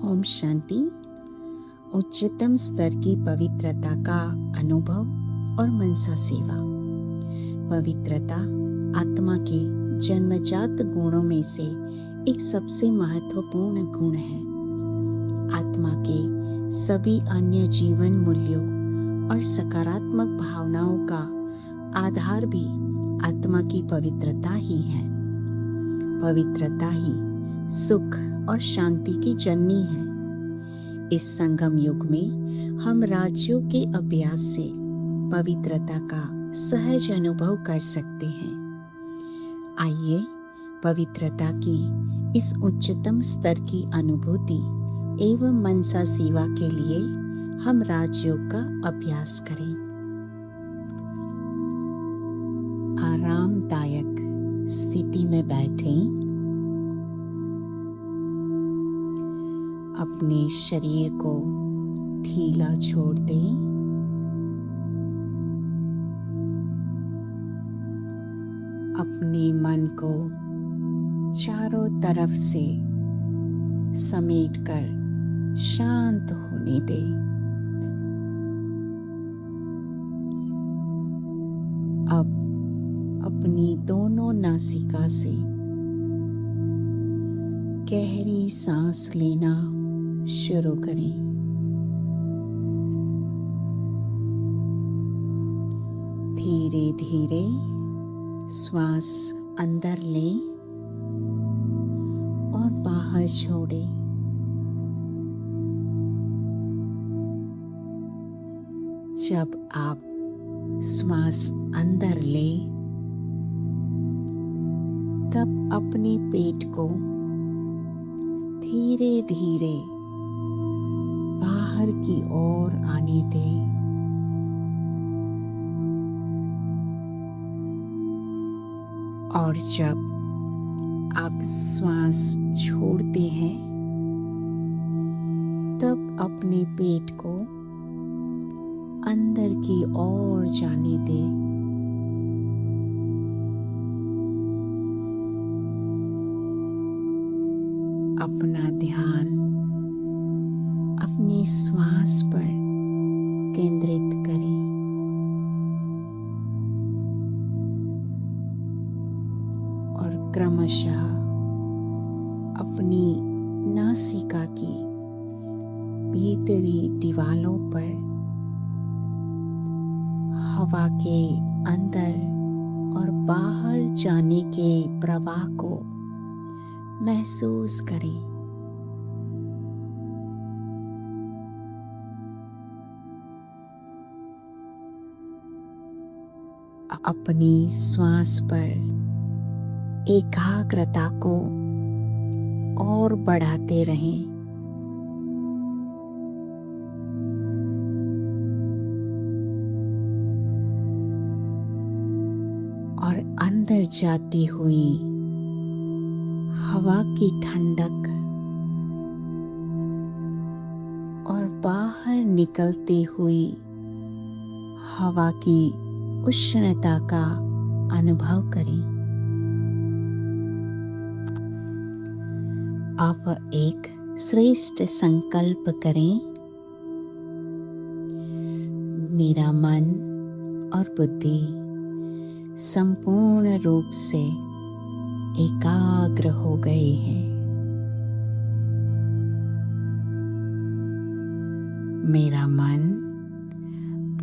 ओम शांति। उच्चतम स्तर की पवित्रता का अनुभव और मनसा सेवा। पवित्रता आत्मा के जन्मजात गुणों में से एक सबसे महत्वपूर्ण गुण है। आत्मा के सभी अन्य जीवन मूल्यों और सकारात्मक भावनाओं का आधार भी आत्मा की पवित्रता ही है। पवित्रता ही सुख और शांति की जननी है। इस संगम युग में हम राज्यों के अभ्यास से पवित्रता का सहज अनुभव कर सकते हैं। आइए पवित्रता की इस उच्चतम स्तर की अनुभूति एवं मनसा सेवा के लिए हम राजयोग का अभ्यास करें। आरामदायक स्थिति में बैठें। अपने शरीर को ढीला छोड़ दें। अपने मन को चारों तरफ से समेटकर शांत होने दें। अब अपनी दोनों नासिका से गहरी सांस लेना शुरू करें। धीरे धीरे श्वास अंदर लें और बाहर छोड़ें। जब आप श्वास अंदर लें, तब अपने पेट को धीरे धीरे बाहर की ओर आने दें। और जब आप श्वास छोड़ते हैं, तब अपने पेट को अंदर की ओर जाने दें। अपना ध्यान अपनी श्वास पर केंद्रित करें और क्रमशः अपनी नासिका की भीतरी दीवारों पर हवा के अंदर और बाहर जाने के प्रवाह को महसूस करें। अपनी श्वास पर एकाग्रता को और बढ़ाते रहें। और अंदर जाती हुई हवा की ठंडक और बाहर निकलती हुई हवा की उष्णता का अनुभव करें। आप एक श्रेष्ठ संकल्प करें। मेरा मन और बुद्धि संपूर्ण रूप से एकाग्र हो गए हैं। मेरा मन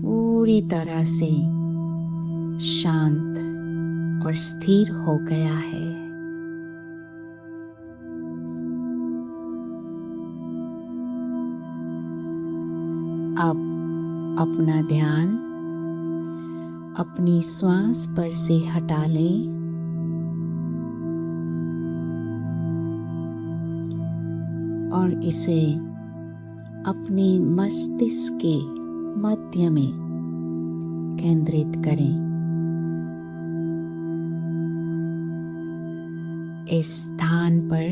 पूरी तरह से शांत और स्थिर हो गया है। अब अपना ध्यान अपनी श्वास पर से हटा लें और इसे अपने मस्तिष्क के मध्य में केंद्रित करें। इस स्थान पर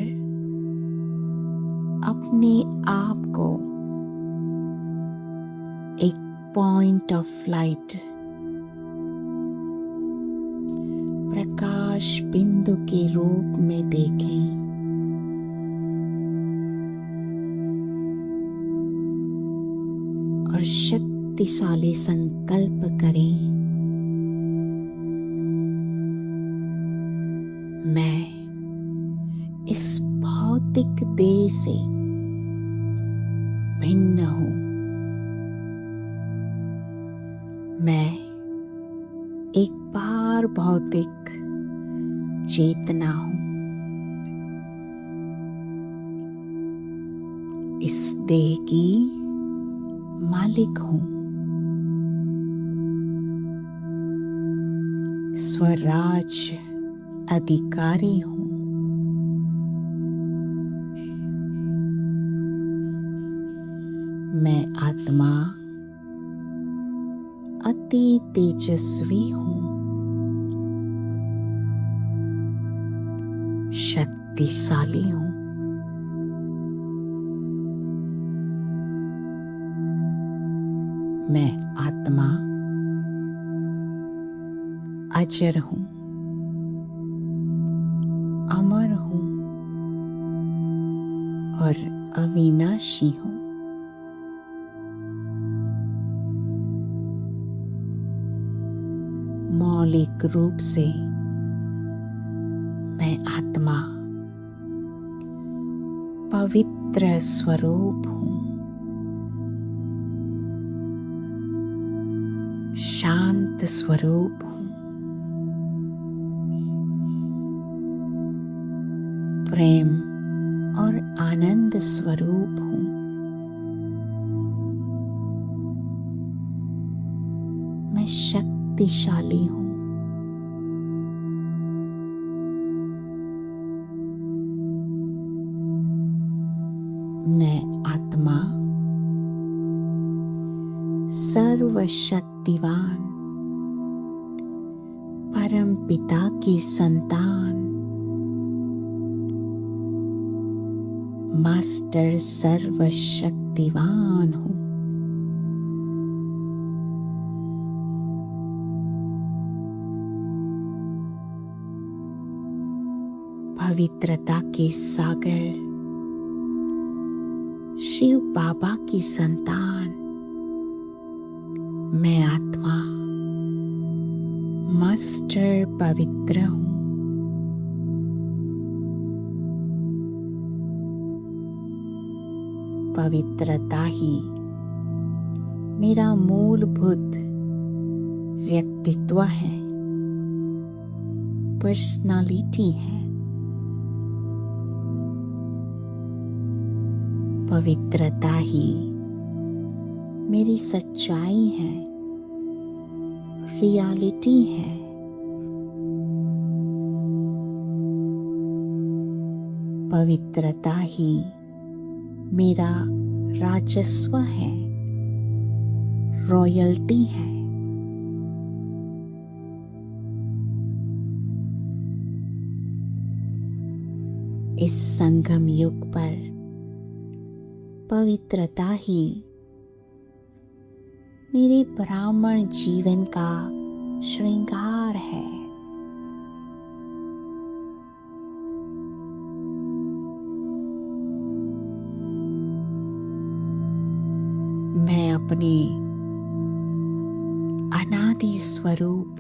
अपने आप को एक पॉइंट ऑफ लाइट, प्रकाश बिंदु के रूप में देखें। शक्तिशाली संकल्प करें, मैं इस भौतिक देह से भिन्न हूं। मैं एक पार भौतिक चेतना हूं। इस देह की मालिक हूं। स्वराज अधिकारी हूं। मैं आत्मा अति तेजस्वी हूं, शक्तिशाली हूं। मैं आत्मा अजर हूं, अमर हूं और अविनाशी हूं। मौलिक रूप से मैं आत्मा पवित्र स्वरूप हूं, शांत स्वरूप हूं, प्रेम और आनंद स्वरूप हूं। मैं शक्तिशाली हूं। मैं आत्मा सर्वशक्तिवान परम पिता की संतान, मास्टर सर्वशक्तिवान हूं। पवित्रता के सागर शिव बाबा की संतान, मैं आत्मा मास्टर पवित्र हूं। पवित्रता ही मेरा मूलभूत व्यक्तित्व है, पर्सनालिटी है। पवित्रता ही मेरी सच्चाई है, रियलिटी है। पवित्रता ही मेरा राजस्व है, रॉयल्टी है। इस संगम युग पर पवित्रता ही मेरे ब्राह्मण जीवन का श्रृंगार है। मैं अपने अनादि स्वरूप,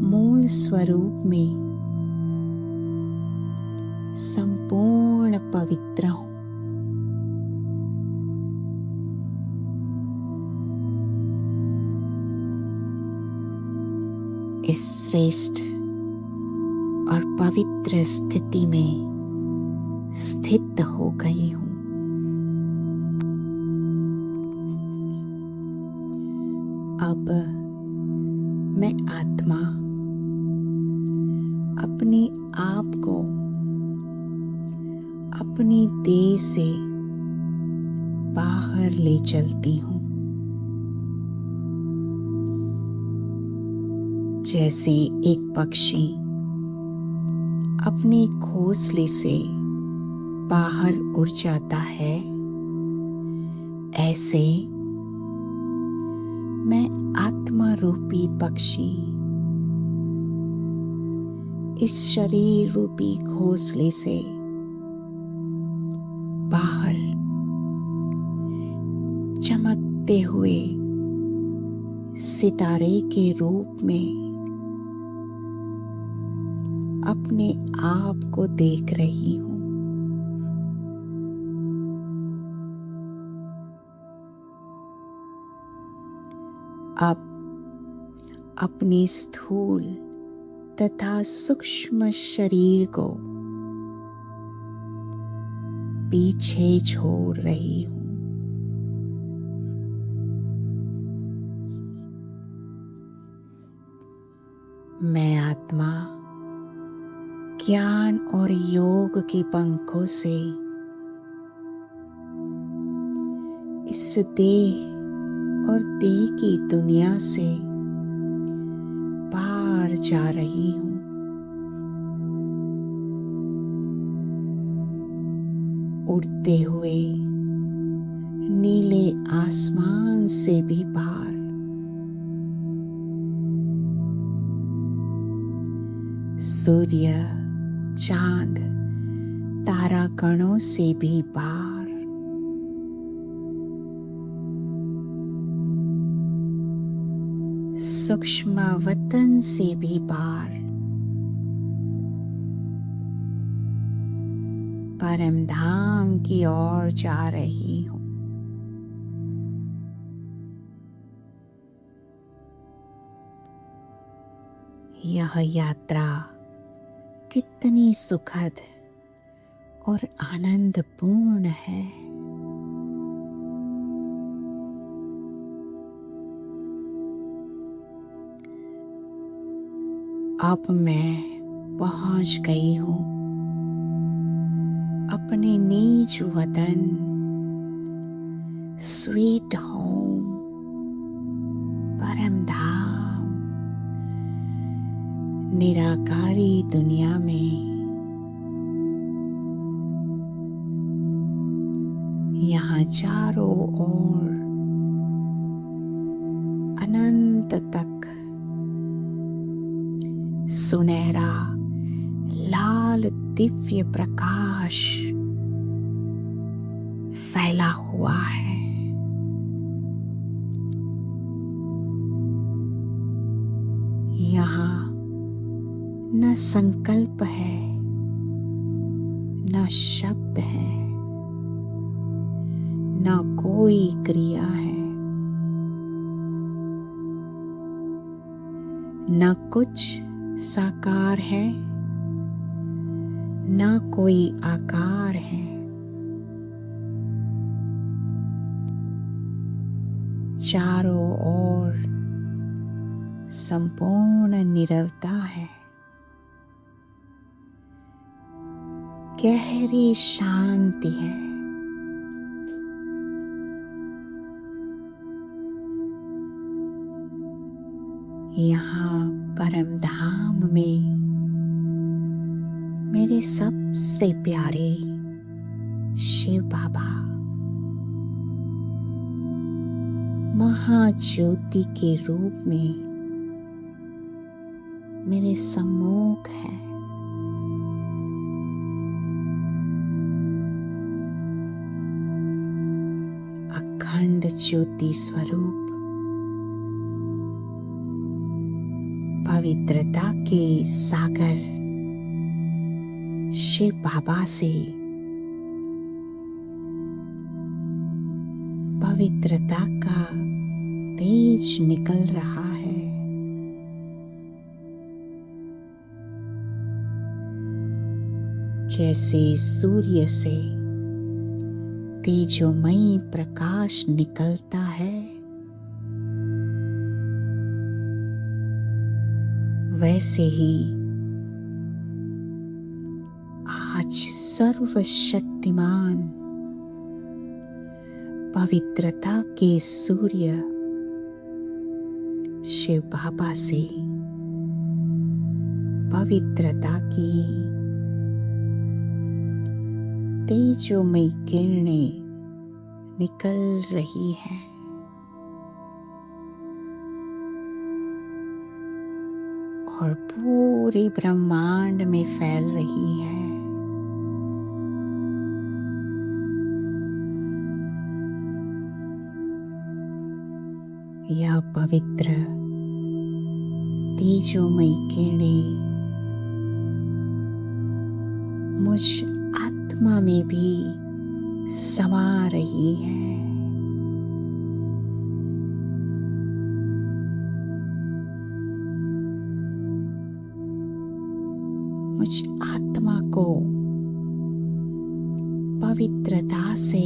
मूल स्वरूप में संपूर्ण पवित्र हूं। इस श्रेष्ठ और पवित्र स्थिति में स्थित हो गई हूं। अब मैं आत्मा अपने आप को अपनी देह से बाहर ले चलती हूं। जैसे एक पक्षी अपने घोंसले से बाहर उड़ जाता है, ऐसे मैं आत्मा रूपी पक्षी इस शरीर रूपी घोंसले से बाहर चमकते हुए सितारे के रूप में अपने आप को देख रही हूँ। अब अपनी स्थूल तथा सूक्ष्म शरीर को पीछे छोड़ रही हूँ। मैं आत्मा ज्ञान और योग की पंखों से इस देह और देह की दुनिया से पार जा रही हूँ। उड़ते हुए नीले आसमान से भी पार, सूर्य, चांद, तारागणों से भी पार, सूक्ष्म वतन से भी पार, परम धाम की ओर जा रही हूँ। यह यात्रा कितनी सुखद और आनंदपूर्ण है। अब मैं पहुंच गई हूँ अपने निज वतन, स्वीट होम, परम धाम, निराकारी दुनिया में। यहाँ चारों ओर अनंत तक सुनहरा लाल दिव्य प्रकाश फैला हुआ है। यहाँ न संकल्प है, न शब्द है, न कोई क्रिया है, न कुछ साकार है, न कोई आकार है। चारों ओर संपूर्ण नीरवता है, गहरी शांति है। यहाँ परम धाम में मेरे सबसे प्यारे शिव बाबा महाज्योति के रूप में मेरे सम्मुख है। अखंड ज्योति स्वरूप पवित्रता के सागर शिव बाबा से पवित्रता का तेज निकल रहा है। जैसे सूर्य से तेजोमयी प्रकाश निकलता है, वैसे ही आज सर्वशक्तिमान पवित्रता के सूर्य शिव बाबा से पवित्रता की तेजोमयी किरणें निकल रही हैं। और पूरे ब्रह्मांड में फैल रही है। यह पवित्र तेजोमयी किरणें मुझ आत्मा में भी समा रही है। मुझ आत्मा को पवित्रता से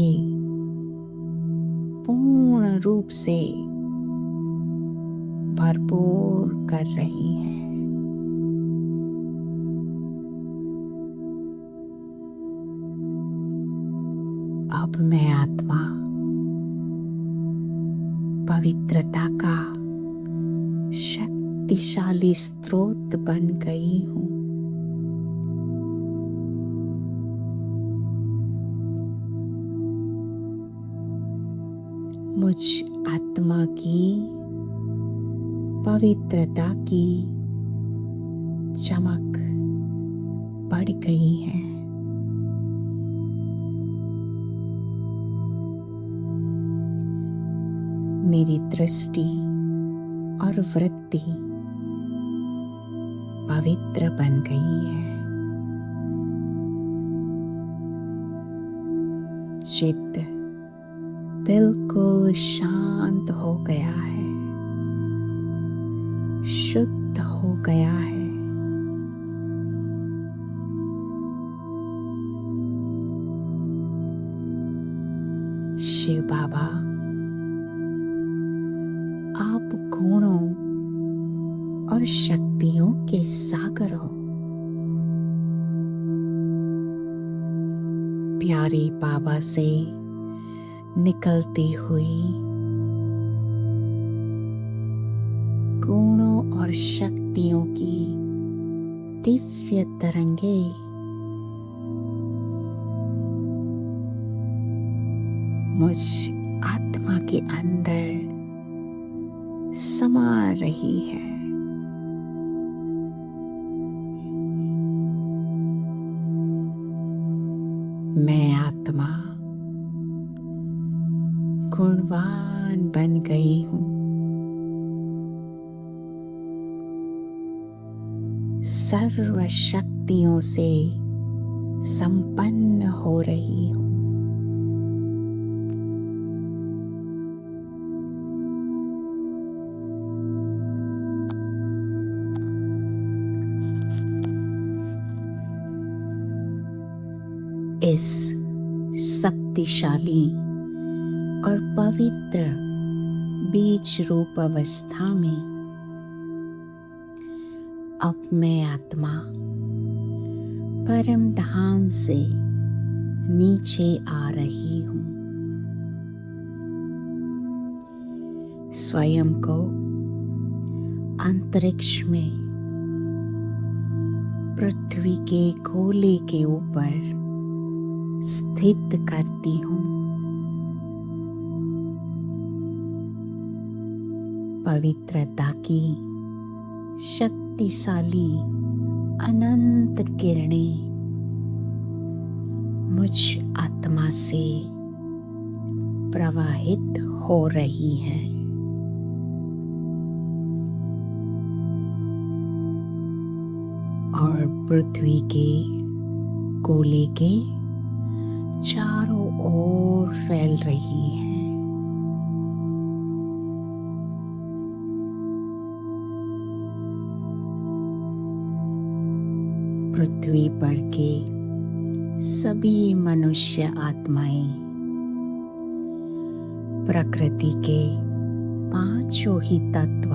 पूर्ण रूप से भरपूर कर रही है। अब मैं आत्मा पवित्रता का शक्तिशाली स्रोत बन गई हूँ। मुझ आत्मा की पवित्रता की चमक बढ़ गई है। मेरी दृष्टि और वृत्ति पवित्र बन गई है। चित्त बिल्कुल शांत हो गया है, शुद्ध हो गया है। शिव बाबा, आप गुणों और शक्तियों के सागर हो। प्यारे बाबा से निकलती हुई गुणों और शक्तियों की दिव्य तरंगे मुझ आत्मा के अंदर समा रही है। मैं आत्मा गुणवान बन गई हूँ। सर्व शक्तियों से संपन्न हो रही हूँ। इस शक्तिशाली और पवित्र बीज रूप अवस्था में अब मैं आत्मा परम धाम से नीचे आ रही हूँ। स्वयं को अंतरिक्ष में पृथ्वी के गोले के ऊपर स्थित करती हूँ। पवित्रता की शक्तिशाली अनंत किरणें मुझ आत्मा से प्रवाहित हो रही हैं। और पृथ्वी के गोले के चारों ओर फैल रही है। पृथ्वी पर के सभी मनुष्य आत्माएं प्रकृति के पांचों ही तत्व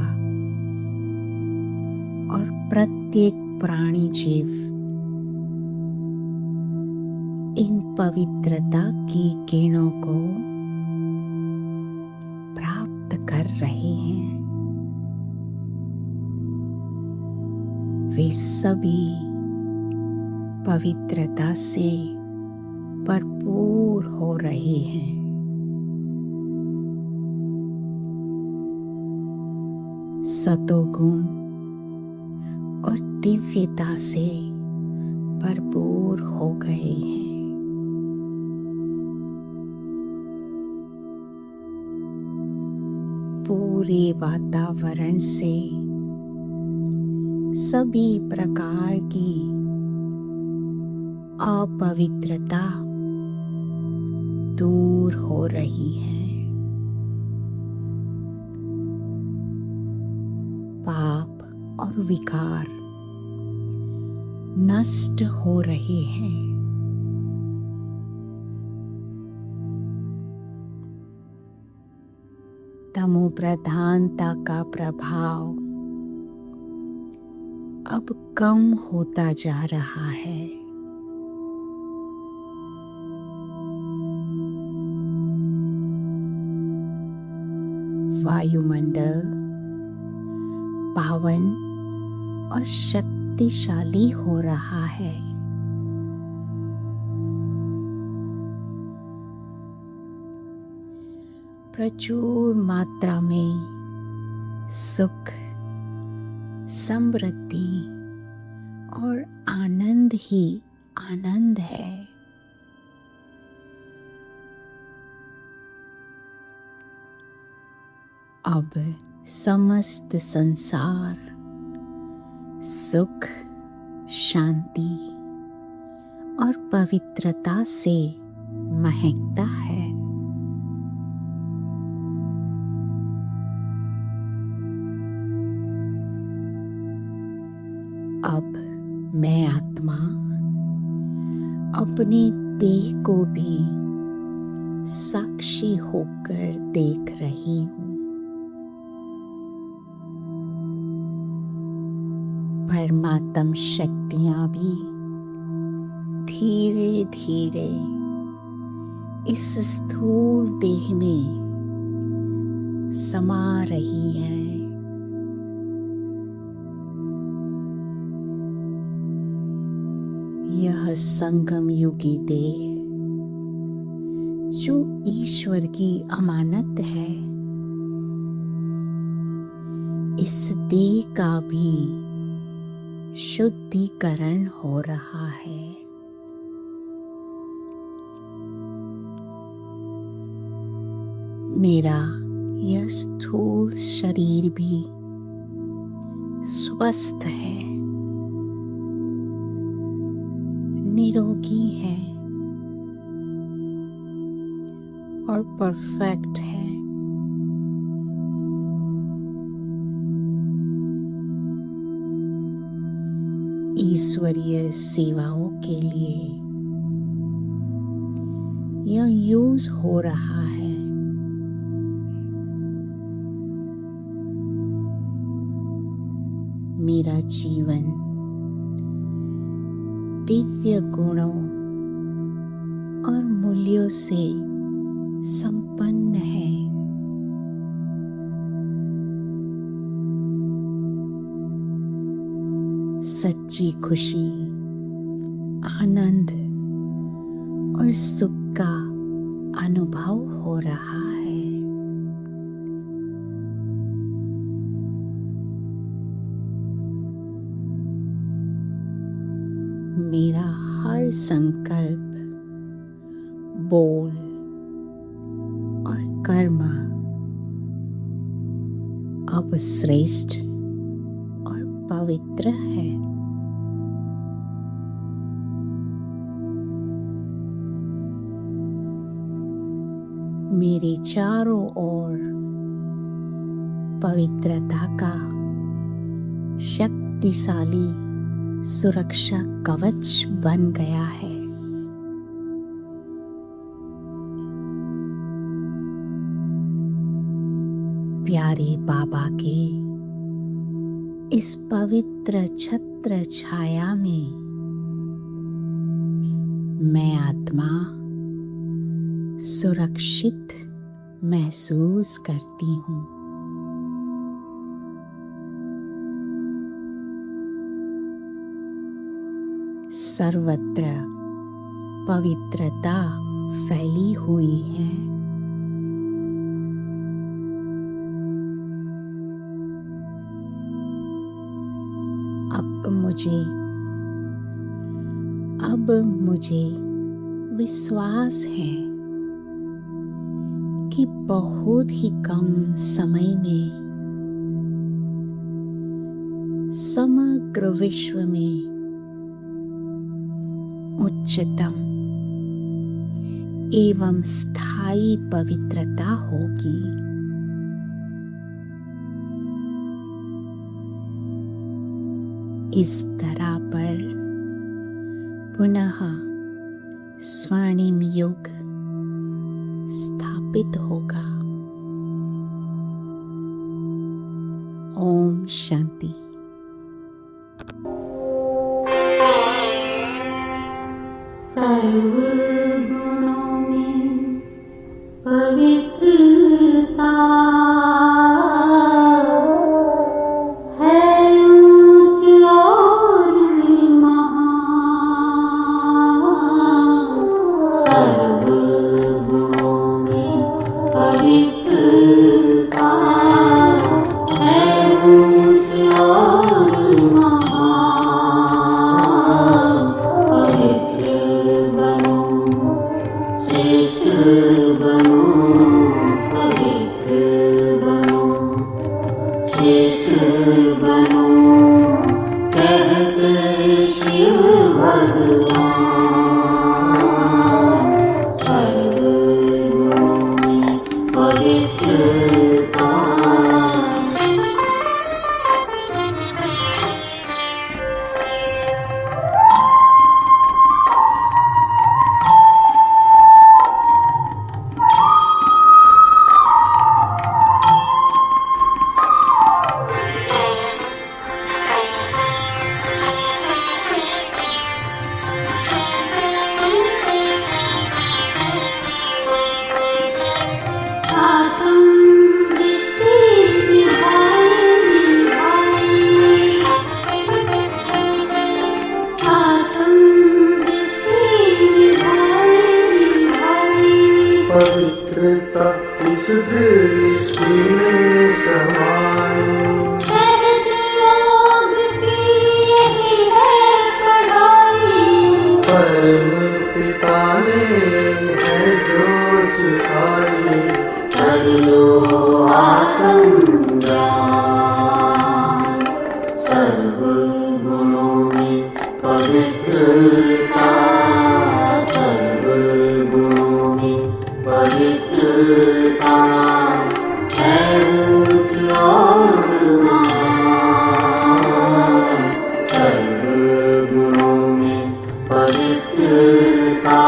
और प्रत्येक प्राणी जीव इन पवित्रता की किरणों को प्राप्त कर रहे हैं। वे सभी पवित्रता से भरपूर हो रहे हैं। सतोगुण और दिव्यता से भरपूर हो गए हैं। पूरे वातावरण से सभी प्रकार की अपवित्रता दूर हो रही है। पाप और विकार नष्ट हो रहे हैं। तमो प्रधानता का प्रभाव अब कम होता जा रहा है। वायुमंडल पावन और शक्तिशाली हो रहा है। प्रचुर मात्रा में सुख, समृद्धि और आनंद ही आनंद है। अब समस्त संसार सुख, शांति और पवित्रता से महकता है। अब मैं आत्मा अपने देह को भी साक्षी होकर देख रही हूँ। परमात्म शक्तियाँ भी धीरे धीरे इस स्थूल देह में समा रही है। यह संगम युगी देह जो ईश्वर की अमानत है, इस देह का भी शुद्धिकरण हो रहा है। मेरा यह स्थूल शरीर भी स्वस्थ है, निरोगी है और परफेक्ट है। ईश्वरीय सेवाओं के लिए यह यूज हो रहा है। मेरा जीवन दिव्य गुणों और मूल्यों से संपन्न है। सच्ची खुशी, आनंद और सुख का अनुभव हो रहा है। मेरा हर संकल्प, बोल और कर्म अब श्रेष्ठ और पवित्र है। मेरे चारों ओर पवित्रता का शक्तिशाली सुरक्षा कवच बन गया है। प्यारे बाबा के इस पवित्र छत्र छाया में मैं आत्मा सुरक्षित महसूस करती हूँ। सर्वत्र पवित्रता फैली हुई है। अब मुझे विश्वास है कि बहुत ही कम समय में समग्र विश्व में उच्चतम एवं स्थायी पवित्रता होगी। इस तरह पर पुनः स्वर्णिम युग स्थापित होगा। ओम शांति। सर्वगुणों में पवित्रता है ऊंच और महान। सर्वगुणों में पवित्रता है ऊंच और महान। पवित्र बनो, श्रेष्ठ बनो, पवित्र बनो, श्रेष्ठ बनो, कहते शिव भगवान। सर्वगुणों में पवित्रता पवित्रता इस दृष्टि में समाई। सहज योग की यही है पढ़ाई। परम पिता ने है जो सिखाई। कर लो आत्मज्ञान। सर्वगुणों में पवित्रता, सर्वगुणों में पवित्रता है ऊंच और महान। सर्वगुणों में पवित्रता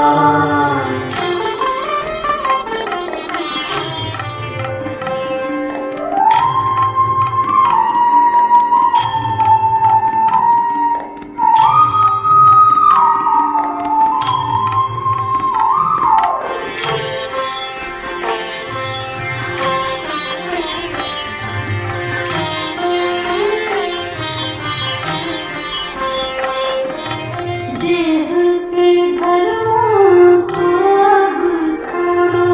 देह के धर्मों को अब छोड़ो।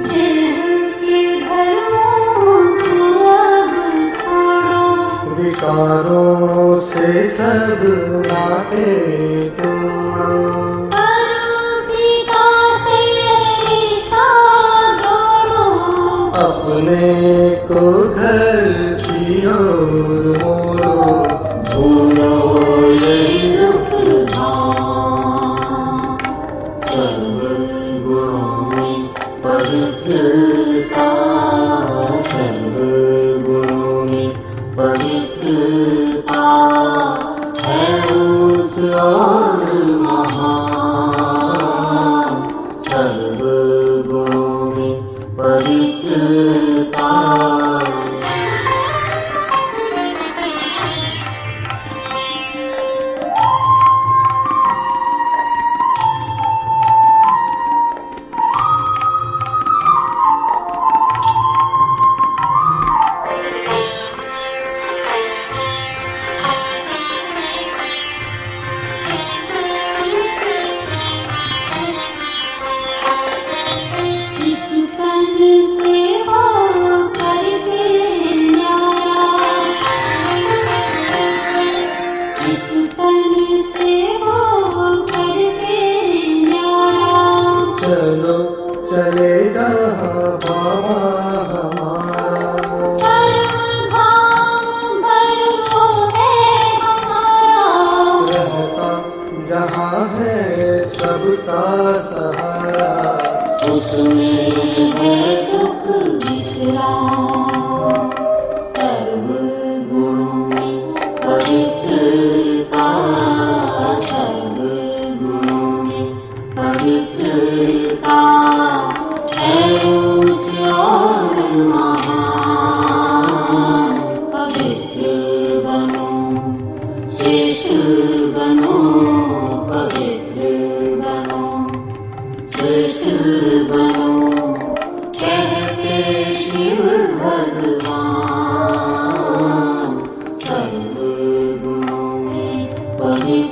देह के धर्मों को अब छोड़ो। विकारों से सब नाते तोड़ो। परम पिता से रिश्ता जोड़ो। अपने को धरती और मोड़ो। भूलो ये दुख धाम। सर्वगुणों में पवित्रता, सर्वगुणों में पवित्रता है ऊंच और महान। सर्वगुणों में पवित्रता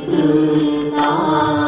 पवित्रता